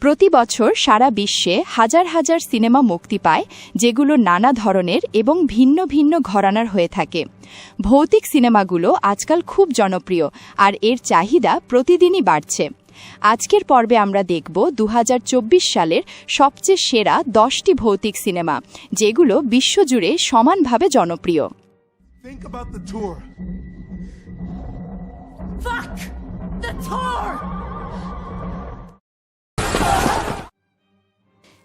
প্রতি বছর সারা বিশ্বে হাজার হাজার সিনেমা মুক্তি পায়, যেগুলো নানা ধরনের এবং ভিন্ন ভিন্ন ঘরানার হয়ে থাকে। ভৌতিক সিনেমাগুলো আজকাল খুব জনপ্রিয়, আর এর চাহিদা প্রতিদিনই বাড়ছে। আজকের পর্বে আমরা দেখব 2024 সালের সবচেয়ে সেরা 10টি ভৌতিক সিনেমা, যেগুলো বিশ্বজুড়ে সমানভাবে জনপ্রিয়। Think about the tour. Fuck! The tour!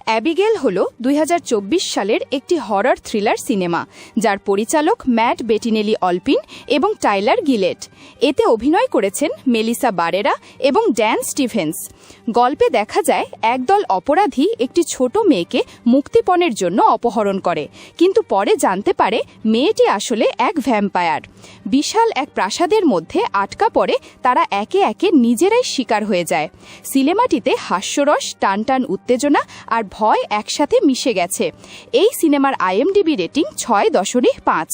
Abigail হল 2024 সালের একটি হরর থ্রিলার সিনেমা, যার পরিচালক ম্যাট বেটিনেলি অলপিন এবং টাইলার গিলেট। এতে অভিনয় করেছেন মেলিসা বারেরা এবং ড্যান স্টিভেন্স। গল্পে দেখা যায় একদল অপরাধী একটি ছোট মেয়েকে মুক্তিপণের জন্য অপহরণ করে, কিন্তু পরে জানতে পারে মেয়েটি আসলে এক ভ্যাম্পায়ার। বিশাল এক প্রাসাদের মধ্যে আটকা পড়ে তারা একে একে নিজেরাই শিকার হয়ে যায়। সিনেমাটিতে হাস্যরস, টানটান উত্তেজনা আর ভয় একসাথে মিশে গেছে। এই সিনেমার IMDb rating 6.5।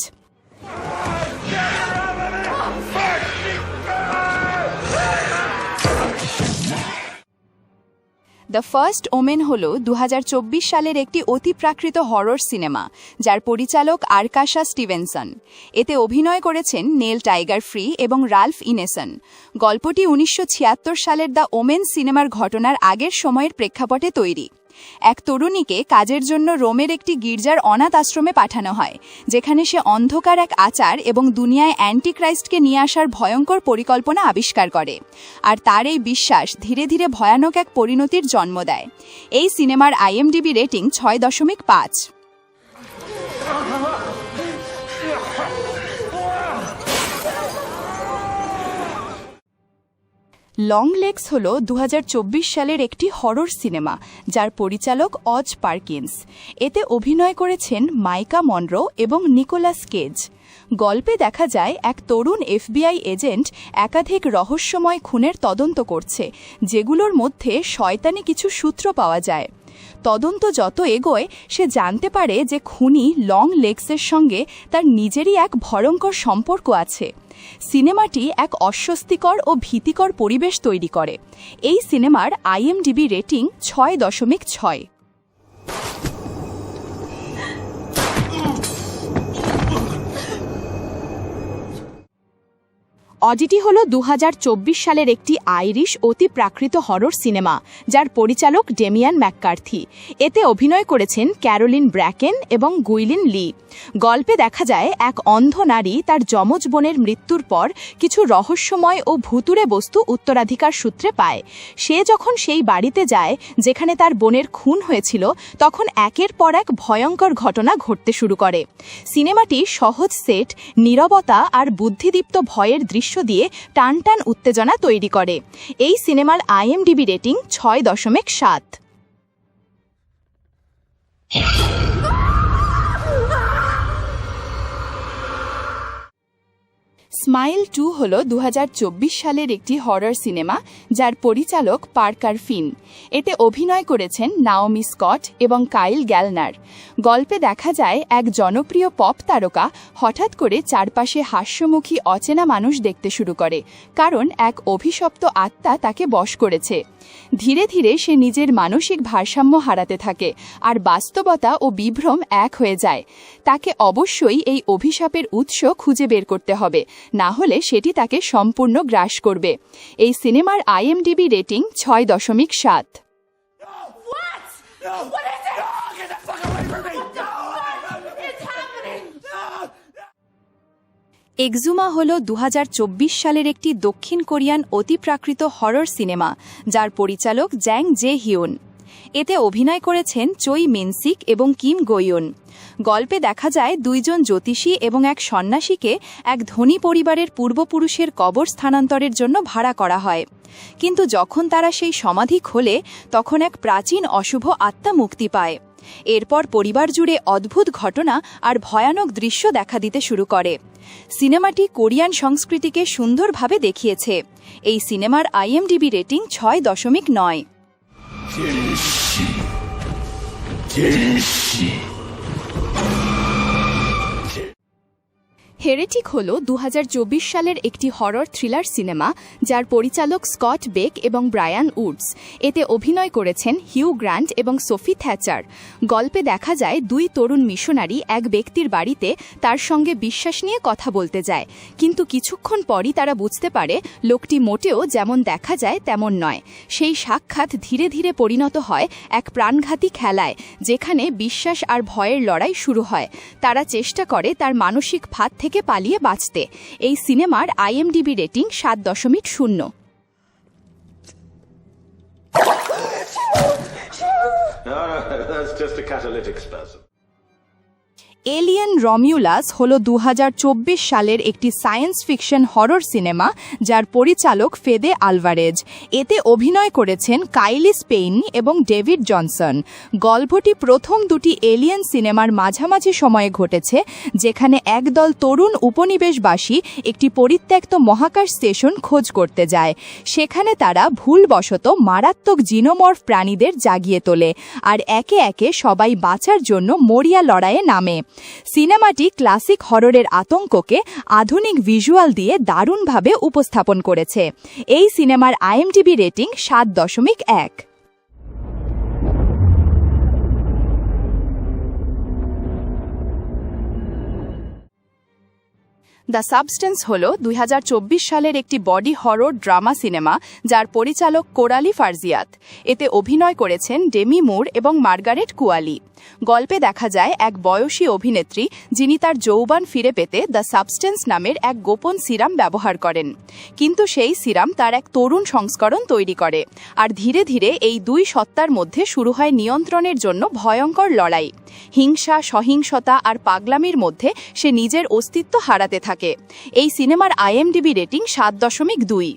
The first women হল 2024 সালের একটি অতিপ্রাকৃত হরর সিনেমা, যার পরিচালক আরকাশা স্টিভেনসন। এতে অভিনয় করেছেন নেল টাইগার ফ্রি এবং রাল্ফ ইনেসন। গল্পটি 1976 সালের দ্য ওমেন সিনেমার ঘটনার আগের সময়ের প্রেক্ষাপটে তৈরি। এক তরুণীকে কাজের জন্য রোমের একটি গির্জার অনাথ আশ্রমে পাঠানো হয়, যেখানে সে অন্ধকার এক আচার এবং দুনিয়ায় অ্যান্টিক্রাইস্টকে নিয়ে আসার ভয়ঙ্কর পরিকল্পনা আবিষ্কার করে। আর তার এই বিশ্বাস ধীরে ধীরে ভয়ানক এক পরিণতির জন্ম দেয়। এই সিনেমার IMDb রেটিং 6.5। লং লেগস হল 2024 সালের একটি হরর সিনেমা, যার পরিচালক অজ পার্কিন্স। এতে অভিনয় করেছেন মাইকা মনরো এবং নিকোলাস কেজ। গল্পে দেখা যায় এক তরুণ FBI এজেন্ট একাধিক রহস্যময় খুনের তদন্ত করছে, যেগুলোর মধ্যে শয়তানি কিছু সূত্র পাওয়া যায়। তদন্ত যত এগোয়, সে জানতে পারে যে খুনি লং লেগসের সঙ্গে তার নিজেরই এক ভয়ঙ্কর সম্পর্ক আছে। সিনেমাটি এক অস্বস্তিকর ও ভীতিকর পরিবেশ তৈরি করে। এই সিনেমার IMDb রেটিং 6.6। অডিটি হল 2024 সালের একটি আইরিশ অতিপ্রাকৃত হরর সিনেমা, যার পরিচালক ডেমিয়ান ম্যাককার্থি। এতে অভিনয় করেছেন ক্যারোলিন ব্র্যাকেন এবং গুইলিন লি। গল্পে দেখা যায় এক অন্ধ নারী তার যমজ বোনের মৃত্যুর পর কিছু রহস্যময় ও ভুতুড়ে বস্তু উত্তরাধিকার সূত্রে পায়। সে যখন সেই বাড়িতে যায় যেখানে তার বোনের খুন হয়েছিল, তখন একের পর এক ভয়ঙ্কর ঘটনা ঘটতে শুরু করে। সিনেমাটি সহজ সেট, নীরবতা আর বুদ্ধিদীপ্ত ভয়ের দৃশ্য দিয়ে টানটান উত্তেজনা তৈরি করে। এই সিনেমার IMDb রেটিং 6.7। স্মাইল 2 হল 2024 সালের একটি হরর সিনেমা, যার পরিচালক পার্কার ফিন। এতে অভিনয় করেছেন নাওমি স্কট এবং কাইল গ্যালনার। গল্পে দেখা যায় এক জনপ্রিয় পপ তারকা হঠাৎ করে চারপাশে হাস্যমুখী অচেনা মানুষ দেখতে শুরু করে, কারণ এক অভিশপ্ত আত্মা তাকে বশ করেছে। ধীরে ধীরে সে নিজের মানসিক ভারসাম্য হারাতে থাকে, আর বাস্তবতা ও বিভ্রম এক হয়ে যায়। তাকে অবশ্যই এই অভিশাপের উৎস খুঁজে বের করতে হবে, না হলে সেটি তাকে সম্পূর্ণ গ্রাস করবে। এই সিনেমার IMDb রেটিং 6.7। এক্সুমা হল 2024 সালের একটি দক্ষিণ কোরিয়ান অতিপ্রাকৃত হরর সিনেমা, যার পরিচালক জ্যাং জে হিউন। এতে অভিনয় করেছেন চই মিনসিক এবং কিম গোয়ুন। গল্পে দেখা যায় দুইজন জ্যোতিষী এবং এক সন্ন্যাসীকে এক ধনী পরিবারের পূর্বপুরুষের কবর স্থানান্তরের জন্য ভাড়া করা হয়। কিন্তু যখন তারা সেই সমাধি খোলে, তখন এক প্রাচীন অশুভ আত্মা মুক্তি পায়। এরপর পরিবার জুড়ে অদ্ভুত ঘটনা আর ভয়ানক দৃশ্য দেখা দিতে শুরু করে। সিনেমাটি কোরিয়ান সংস্কৃতিকে সুন্দরভাবে দেখিয়েছে। এই সিনেমার IMDb রেটিং 6.9। হেরেটিক হল 2024 সালের একটি হরর থ্রিলার সিনেমা যার পরিচালক স্কট বেক এবং ব্রায়ান উডস। এতে অভিনয় করেছেন হিউ গ্র্যান্ট এবং সোফি থ্যাচার। গল্পে দেখা যায় দুই তরুণ মিশনারি এক ব্যক্তির বাড়িতে তার সঙ্গে বিশ্বাস নিয়ে কথা বলতে যায়, কিন্তু কিছুক্ষণ পরই তারা বুঝতে পারে লোকটি মোটেও যেমন দেখা যায় তেমন নয়। সেই সাক্ষাৎ ধীরে ধীরে পরিণত হয় এক প্রাণঘাতী খেলায়, যেখানে বিশ্বাস আর ভয়ের লড়াই শুরু হয়। তারা চেষ্টা করে তার মানসিক ফাঁদ থেকে পালিয়ে বাঁচতে। এই সিনেমার IMDb rating 7.0। No, that's just a catalytic spasm. Alien Romulus হল 2024 সালের একটি সায়েন্স ফিকশন হরর সিনেমা যার পরিচালক ফেদে আলভারেজ। এতে অভিনয় করেছেন কাইলি স্পেইন এবং ডেভিড জনসন। গল্পটি প্রথম দুটি এলিয়েন সিনেমার মাঝামাঝি সময়ে ঘটেছে, যেখানে একদল তরুণ উপনিবেশবাসী একটি পরিত্যক্ত মহাকাশ স্টেশন খোঁজ করতে যায়। সেখানে তারা ভুলবশত মারাত্মক জিনোমর্ফ প্রাণীদের জাগিয়ে তোলে আর একে একে সবাই বাঁচার জন্য মরিয়া লড়াইয়ে নামে। সিনেমাটি ক্লাসিক হররের আতঙ্ককে আধুনিক ভিজুয়াল দিয়ে দারুণভাবে উপস্থাপন করেছে। এই সিনেমার IMDb রেটিং 7.1। দ্য সাবস্টেন্স হল 2024 সালের একটি বডি হরর ড্রামা সিনেমা যার পরিচালক কোরালি ফারজিয়াত। এতে অভিনয় করেছেন ডেমি মুর এবং মার্গারেট কুয়ালি। গল্পে দেখা যায় এক বয়সী অভিনেত্রী যিনি তার যৌবন ফিরে পেতে দ্য সাবস্টেন্স নামের এক গোপন সিরাম ব্যবহার করেন, কিন্তু সেই সিরাম তার এক তরুণ সংস্করণ তৈরি করে। আর ধীরে ধীরে এই দুই সত্তার মধ্যে শুরু হয় নিয়ন্ত্রণের জন্য ভয়ঙ্কর লড়াই। হিংসা, সহিংসতা আর পাগলামির মধ্যে সে নিজের অস্তিত্ব হারাতে থাকে। এই সিনেমার IMDb রেটিং 7.2।